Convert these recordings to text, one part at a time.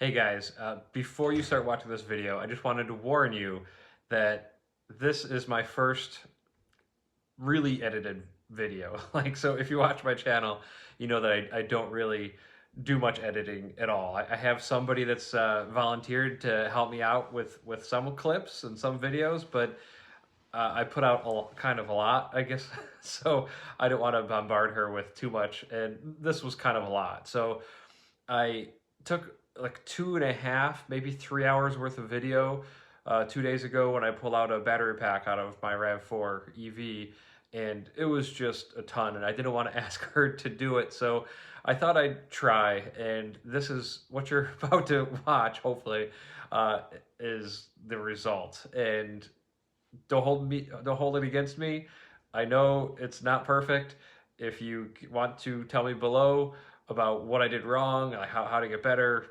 Hey guys, before you start watching this video, I just wanted to warn you that this is my first really edited video. So if you watch my channel, you know that I don't really do much editing at all. I have somebody that's volunteered to help me out with some clips and some videos, but I put out kind of a lot, I guess. So I don't want to bombard her with too much, and this was kind of a lot. So I took like 2.5, maybe 3 hours worth of video 2 days ago when I pulled out a battery pack out of my RAV4 EV, and it was just a ton, and I didn't want to ask her to do it, so I thought I'd try, and this is what you're about to watch, hopefully, is the result. And don't hold it against me. I know it's not perfect. If you want to tell me below about what I did wrong, like how to get better,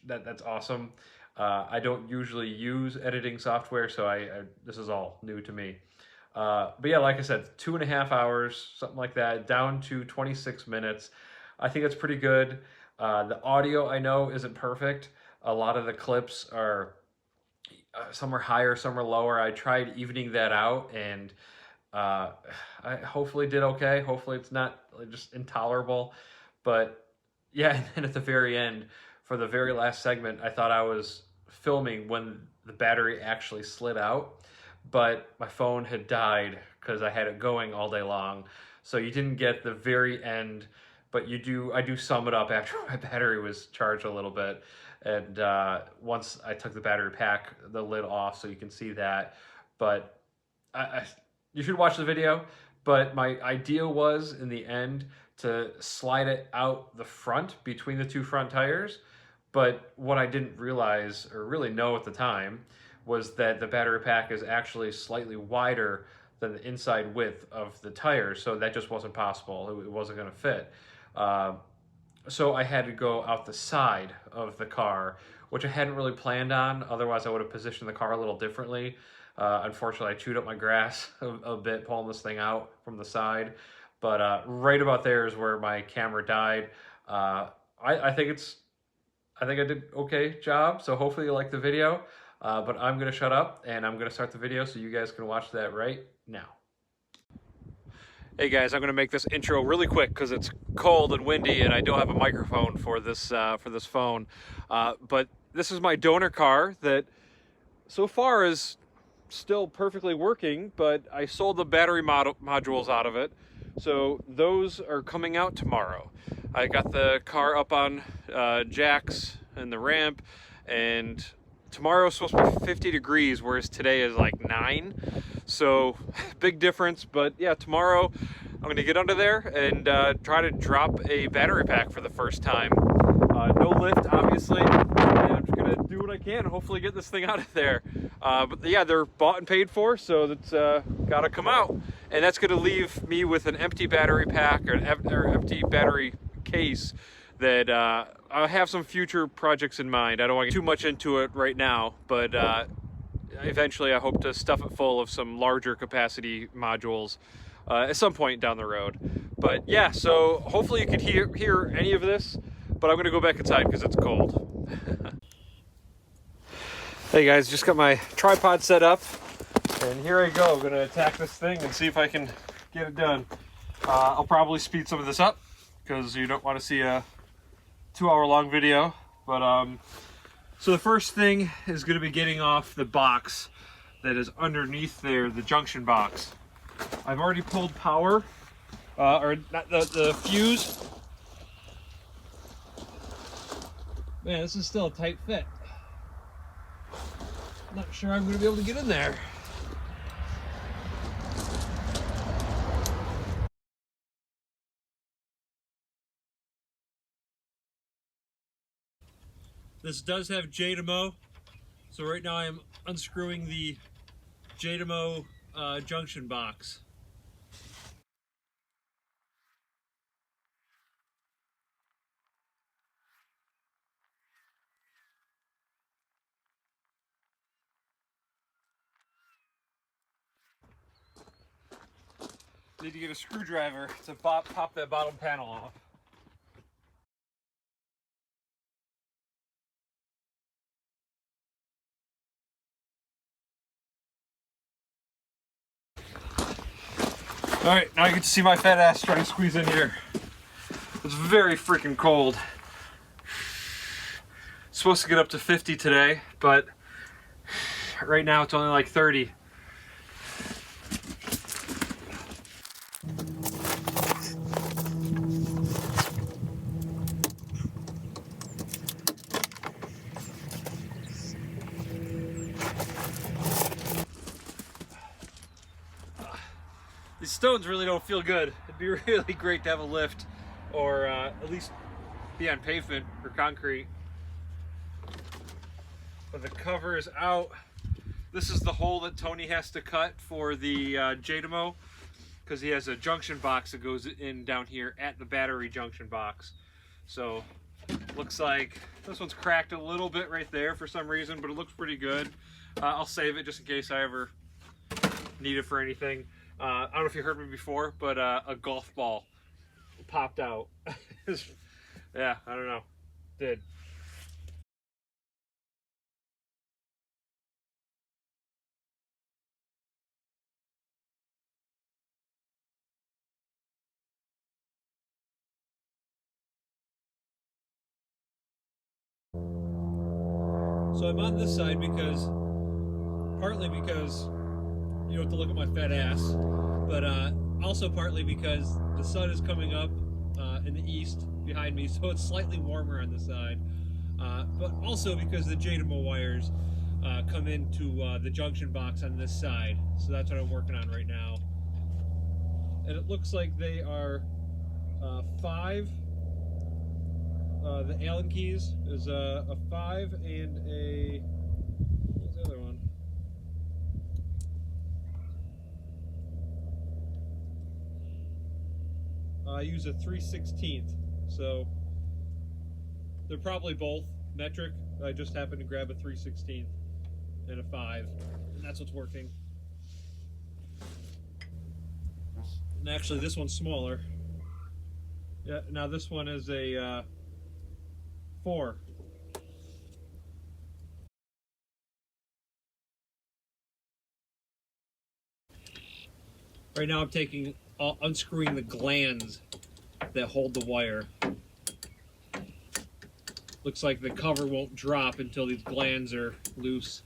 that's awesome. I don't usually use editing software, so this is all new to me. But yeah, like I said, 2.5 hours, something like that, down to 26 minutes. I think that's pretty good. The audio I know isn't perfect. A lot of the clips are some are higher, some are lower. I tried evening that out, and I hopefully did okay. Hopefully it's not just intolerable. But yeah, and then at the very end, for the very last segment, I thought I was filming when the battery actually slid out, but my phone had died because I had it going all day long. So you didn't get the very end, but I do sum it up after my battery was charged a little bit. And once I took the battery pack, the lid off, so you can see that. But you should watch the video. But my idea was, in the end, to slide it out the front between the two front tires. But what I didn't realize or really know at the time was that the battery pack is actually slightly wider than the inside width of the tires, so that just wasn't possible. It wasn't going to fit. So I had to go out the side of the car, which I hadn't really planned on. Otherwise, I would have positioned the car a little differently. Unfortunately, I chewed up my grass a bit pulling this thing out from the side. But right about there is where my camera died. I think I did okay job. So hopefully you like the video. But I'm gonna shut up and I'm gonna start the video so you guys can watch that right now. Hey guys, I'm gonna make this intro really quick because it's cold and windy and I don't have a microphone for this phone. But this is my donor car that so far is still perfectly working, but I sold the battery modules out of it. So those are coming out tomorrow. I got the car up on jacks and the ramp, and tomorrow is supposed to be 50 degrees, whereas today is like 9. So big difference, but yeah, tomorrow I'm gonna get under there and try to drop a battery pack for the first time. No lift, obviously, and I'm just gonna do what I can and hopefully get this thing out of there. But yeah, they're bought and paid for, so that's gotta come out. And that's gonna leave me with an empty battery pack or an empty battery case that I have some future projects in mind. I don't want to get too much into it right now, but eventually I hope to stuff it full of some larger capacity modules at some point down the road. But yeah, so hopefully you could hear any of this, but I'm gonna go back inside because it's cold. Hey guys, just got my tripod set up, and here I go. I'm gonna attack this thing and see if I can get it done. I'll probably speed some of this up because you don't want to see a 2-hour long video, but so the first thing is going to be getting off the box that is underneath there, the junction box. I've already pulled power, or not the fuse. Man, this is still a tight fit. Not sure I'm going to be able to get in there. This does have J-Demo, so right now I'm unscrewing the J-Demo junction box. Need to get a screwdriver to pop that bottom panel off. Alright, now you get to see my fat ass trying to squeeze in here. It's very freaking cold. It's supposed to get up to 50 today, but right now it's only like 30. These stones really don't feel good. It'd be really great to have a lift, or at least be on pavement or concrete. But the cover is out. This is the hole that Tony has to cut for the JDMO, because he has a junction box that goes in down here at the battery junction box. So looks like this one's cracked a little bit right there for some reason, but it looks pretty good. I'll save it just in case I ever need it for anything. I don't know if you heard me before, but a golf ball popped out. Yeah, I don't know. Did. So I'm on this side because, partly because you don't have to look at my fat ass, but also partly because the sun is coming up in the east behind me, so it's slightly warmer on the side, but also because the JDMO wires come into the junction box on this side, so that's what I'm working on right now. And it looks like they are 5. The Allen keys is a 5 and a, what's the other one? I use a 3/16, so they're probably both metric. I just happened to grab a 3/16 and a 5, and that's what's working. And actually this one's smaller. Yeah, now this one is a 4. Right now I'm unscrewing the glands that hold the wire. Looks like the cover won't drop until these glands are loose.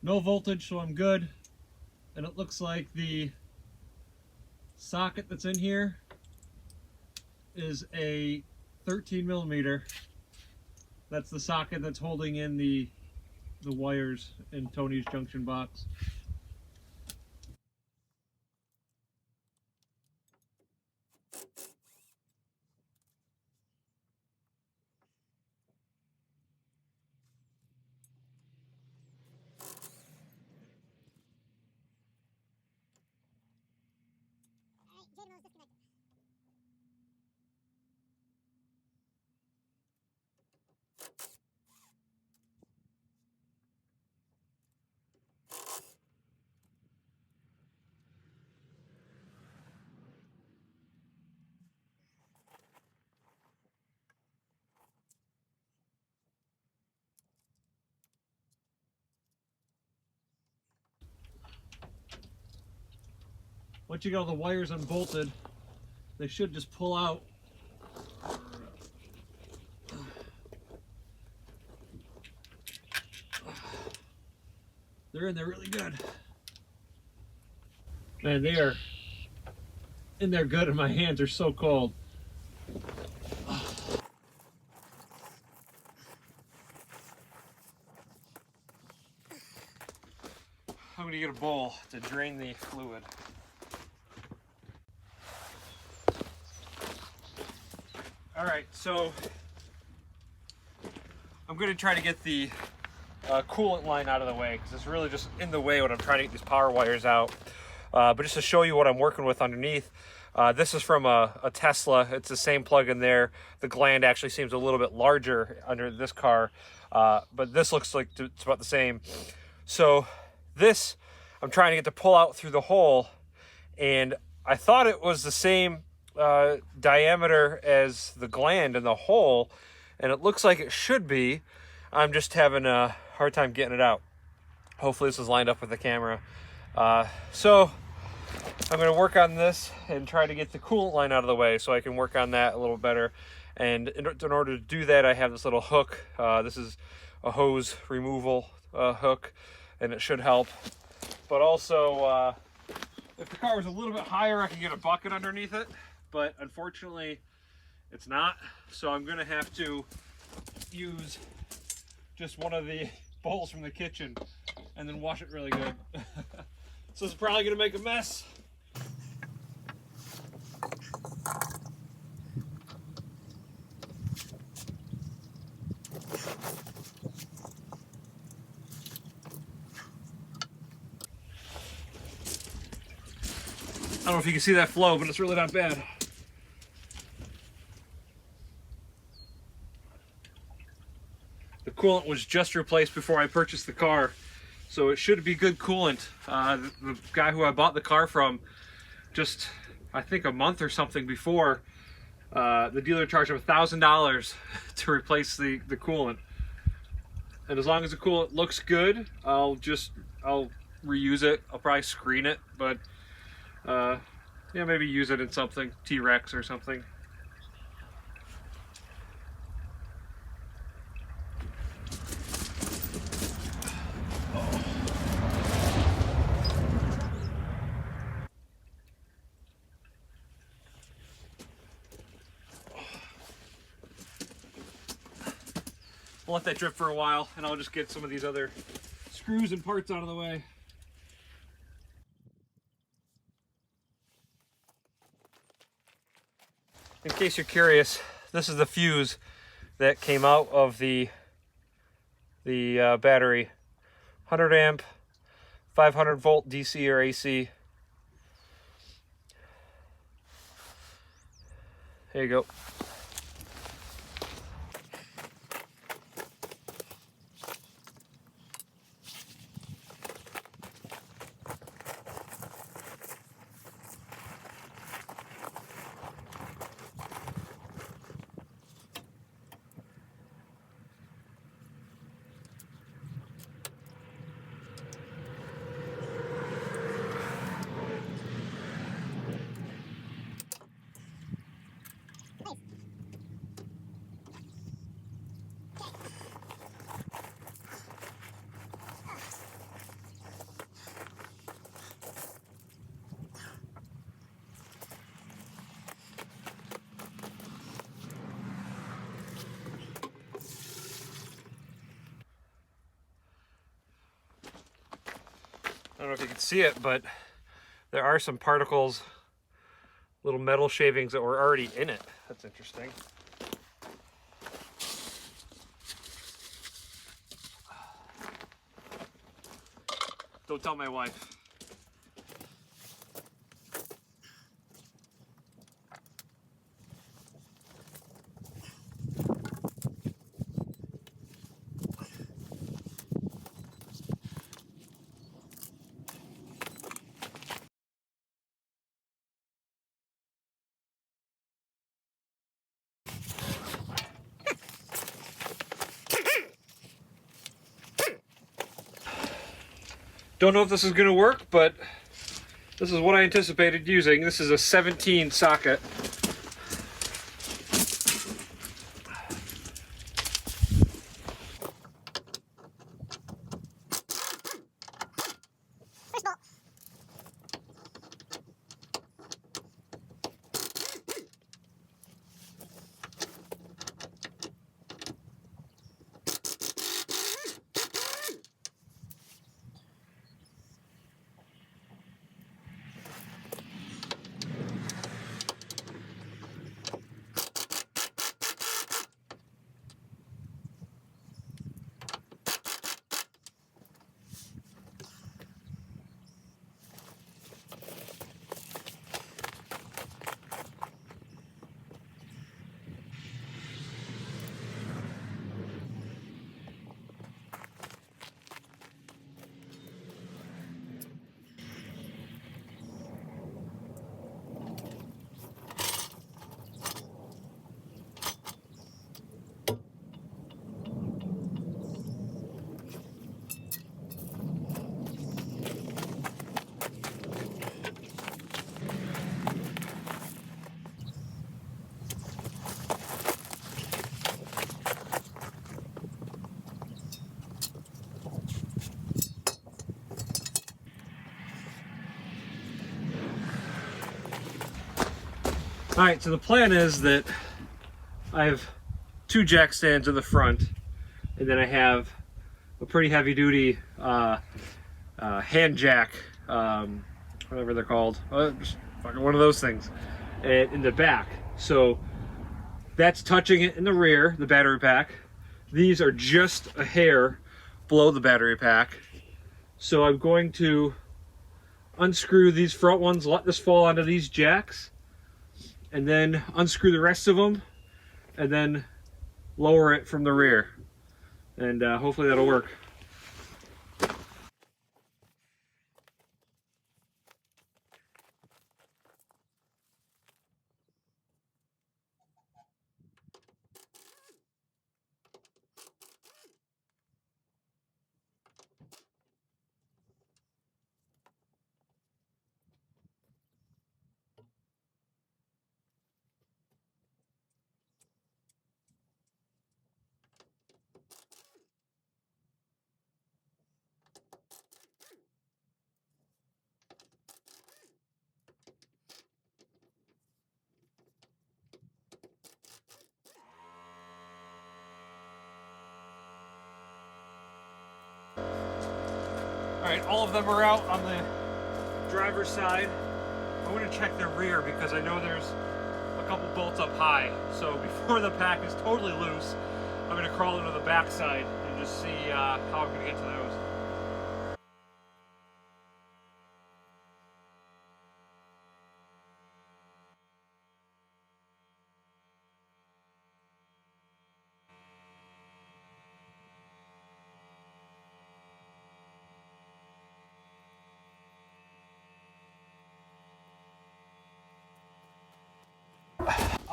No voltage, so I'm good. And it looks like the socket that's in here is a 13mm. That's the socket that's holding in the wires in Tony's junction box. Once you got all the wires unbolted, they should just pull out. They're in there really good. Man, they are in there good, and my hands are so cold. I'm gonna get a bowl to drain the fluid. All right, so I'm I'm going to try to get the coolant line out of the way, because it's really just in the way when I'm trying to get these power wires out. But just to show you what I'm working with underneath, this is from a Tesla. It's the same plug in there. The gland actually seems a little bit larger under this car, but this looks like it's about the same. So this, I'm trying to get to pull out through the hole, and I thought it was the same diameter as the gland in the hole, and it looks like it should be. I'm just having a hard time getting it out. Hopefully this is lined up with the camera. So I'm going to work on this and try to get the coolant line out of the way so I can work on that a little better. And in order to do that, I have this little hook. This is a hose removal hook, and it should help. But also, if the car was a little bit higher, I could get a bucket underneath it. But unfortunately, it's not. So I'm going to have to use just one of the bowls from the kitchen and then wash it really good. So it's probably going to make a mess. I don't know if you can see that flow, but it's really not bad. The coolant was just replaced before I purchased the car, so it should be good coolant. The guy who I bought the car from, just I think a month or something before, the dealer charged him $1,000 to replace the coolant. And as long as the coolant looks good, I'll reuse it. I'll probably screen it, but yeah, maybe use it in something, T-Rex or something. I'll let that drip for a while, and I'll just get some of these other screws and parts out of the way. In case you're curious, this is the fuse that came out of the battery. 100 amp, 500 volt DC or AC. There you go. I don't know if you can see it, but there are some particles, little metal shavings that were already in it. That's interesting. Don't tell my wife. Don't know if this is going to work, but this is what I anticipated using. This is a 17 socket. All right, so the plan is that I have 2 jack stands in the front, and then I have a pretty heavy duty hand jack, whatever they're called, just fucking one of those things, in the back. So that's touching it in the rear, the battery pack. These are just a hair below the battery pack. So I'm going to unscrew these front ones, let this fall onto these jacks, and then unscrew the rest of them, and then lower it from the rear. And hopefully that'll work. All right, all of them are out on the driver's side. I'm gonna check the rear because I know there's a couple bolts up high. So before the pack is totally loose, I'm gonna crawl into the back side and just see how I'm gonna get to those.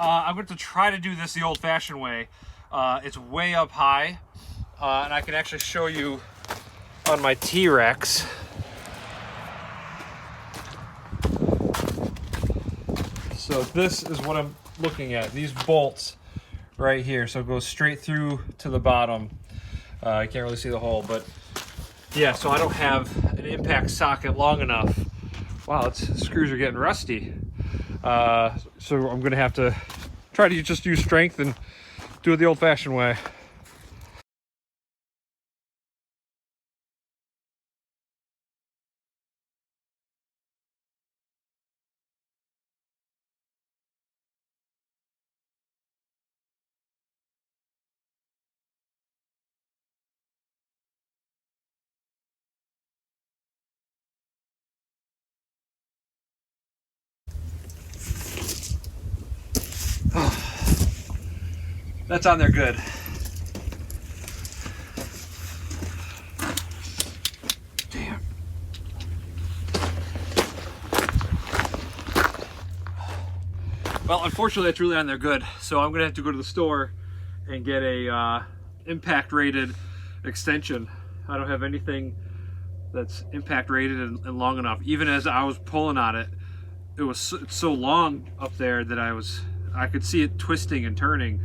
I'm going to try to do this the old-fashioned way. It's way up high, and I can actually show you on my T-Rex. So this is what I'm looking at, these bolts right here. So it goes straight through to the bottom. I can't really see the hole, but yeah, so I don't have an impact socket long enough. Wow, screws are getting rusty. So I'm gonna have to try to just use strength and do it the old-fashioned way. That's on there good. Damn. Well, unfortunately, it's really on there good. So I'm gonna have to go to the store and get a impact rated extension. I don't have anything that's impact rated and long enough. Even as I was pulling on it, it was so long up there that I could see it twisting and turning.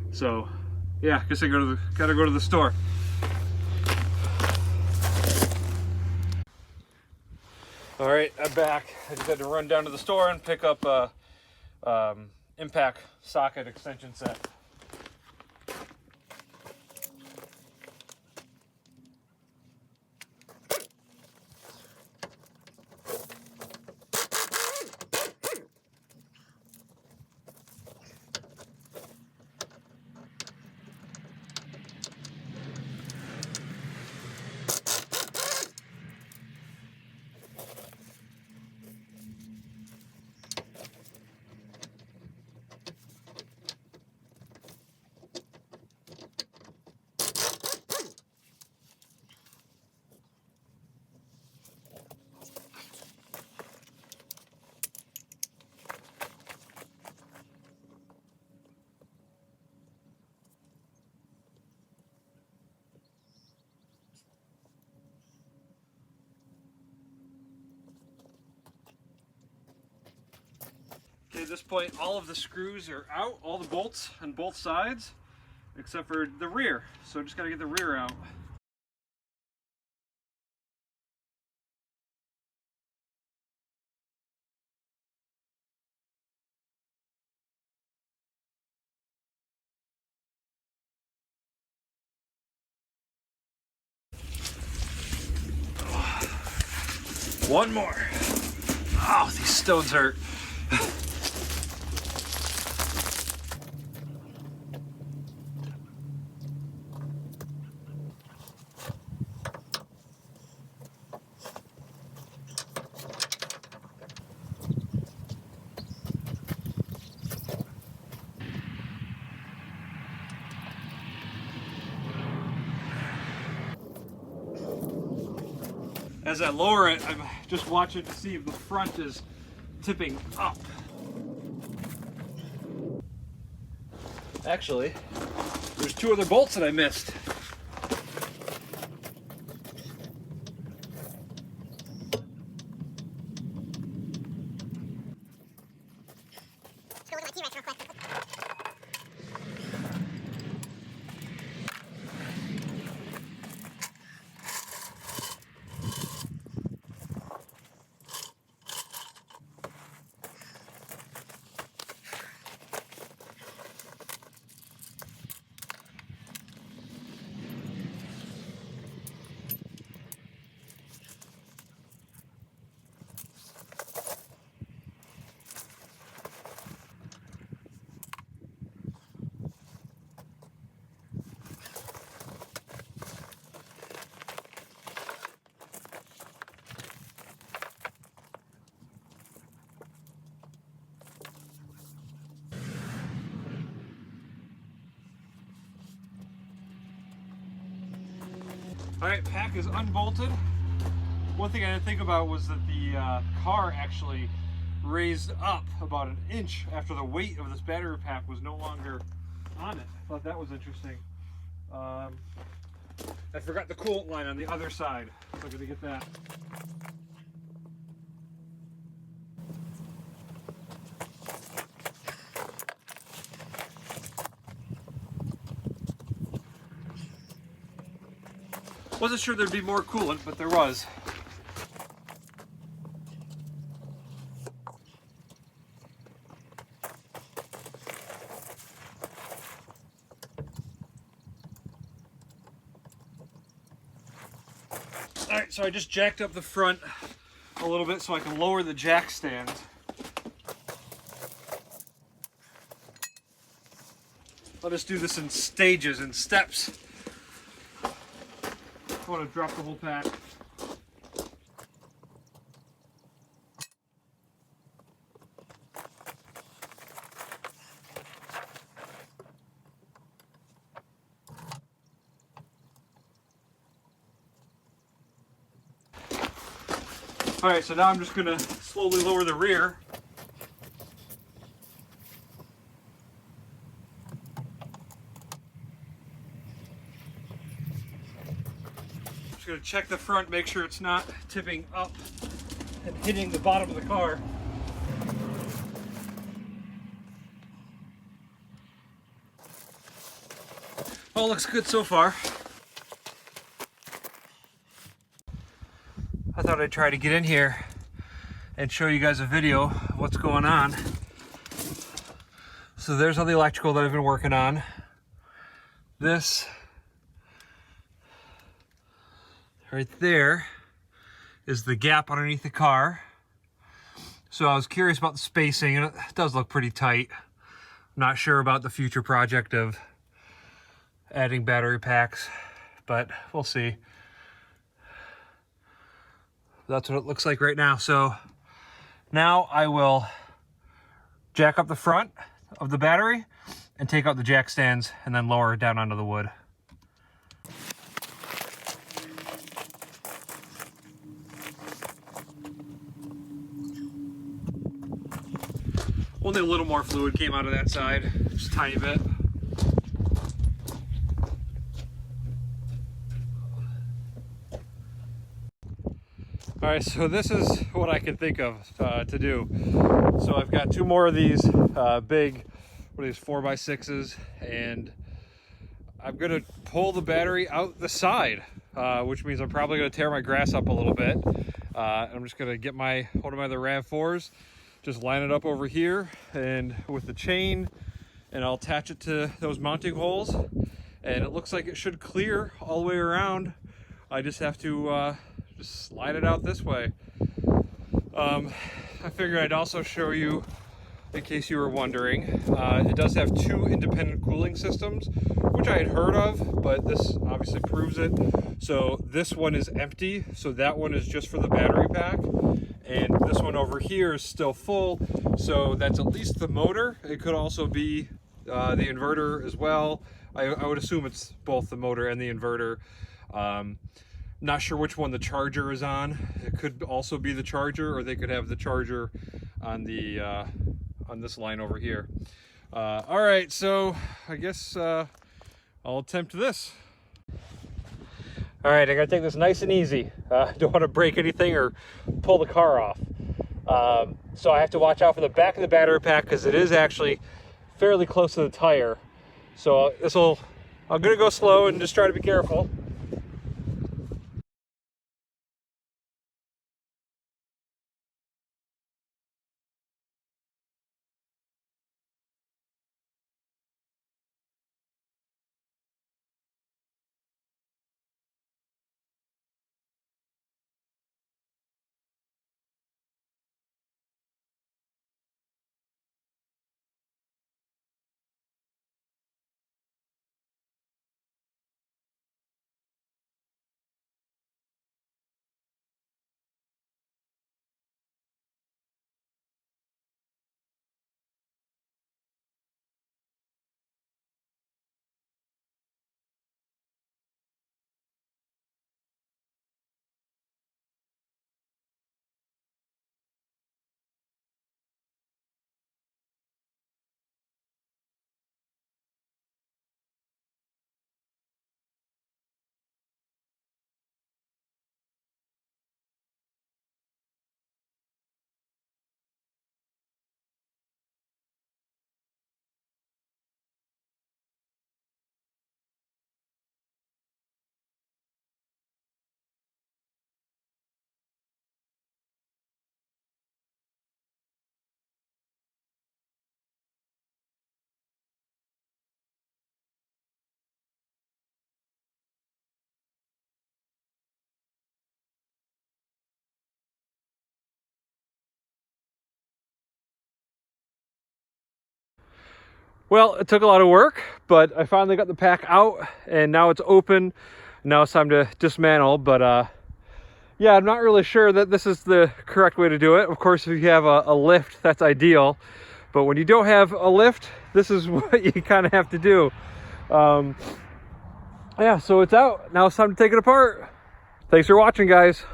So yeah, I guess I gotta go to the store. All right, I'm back. I just had to run down to the store and pick up a impact socket extension set. Okay, at this point, all of the screws are out, all the bolts on both sides, except for the rear. So I just gotta get the rear out. One more. Oh, these stones hurt. As I lower it, I'm just watching to see if the front is tipping up. Actually, there's two other bolts that I missed. All right, pack is unbolted. One thing I didn't think about was that the car actually raised up about an inch after the weight of this battery pack was no longer on it. I thought that was interesting. I forgot the coolant line on the other side, so I'm gonna get that. Wasn't sure there'd be more coolant, but there was. All right, so I just jacked up the front a little bit so I can lower the jack stand. I'll just do this in stages and steps. I want to drop the whole pack. All right, so now I'm just going to slowly lower the rear. Going to check the front, make sure it's not tipping up and hitting the bottom of the car. All looks good so far. I thought I'd try to get in here and show you guys a video of what's going on. So there's all the electrical that I've been working on. This right there is the gap underneath the car. So I was curious about the spacing, and it does look pretty tight. I'm not sure about the future project of adding battery packs, but we'll see. That's what it looks like right now. So now I will jack up the front of the battery and take out the jack stands and then lower it down onto the wood. Only a little more fluid came out of that side, just a tiny bit. All right, so this is what I can think of to do. So I've got two more of these big, what are these, 4x6s, and I'm gonna pull the battery out the side, which means I'm probably gonna tear my grass up a little bit. I'm just gonna get one of my other RAV4s, just line it up over here and with the chain, and I'll attach it to those mounting holes, and it looks like it should clear all the way around. I just have to just slide it out this way. I figured I'd also show you, in case you were wondering, it does have 2 independent cooling systems, which I had heard of, but this obviously proves it. So this one is empty, so that one is just for the battery pack, and this one over here is still full, so that's at least the motor. It could also be the inverter as well. I would assume it's both the motor and the inverter. Not sure which one the charger is on. It could also be the charger, or they could have the charger on the on this line over here. All right, so I guess I'll attempt this. All right, I gotta take this nice and easy. Don't want to break anything or pull the car off. So I have to watch out for the back of the battery pack because it is actually fairly close to the tire. So I'm gonna go slow and just try to be careful. Well, it took a lot of work, but I finally got the pack out and now it's open. Now it's time to dismantle, but yeah, I'm not really sure that this is the correct way to do it. Of course, if you have a lift, that's ideal. But when you don't have a lift, this is what you kind of have to do. Yeah, so it's out. Now it's time to take it apart. Thanks for watching, guys.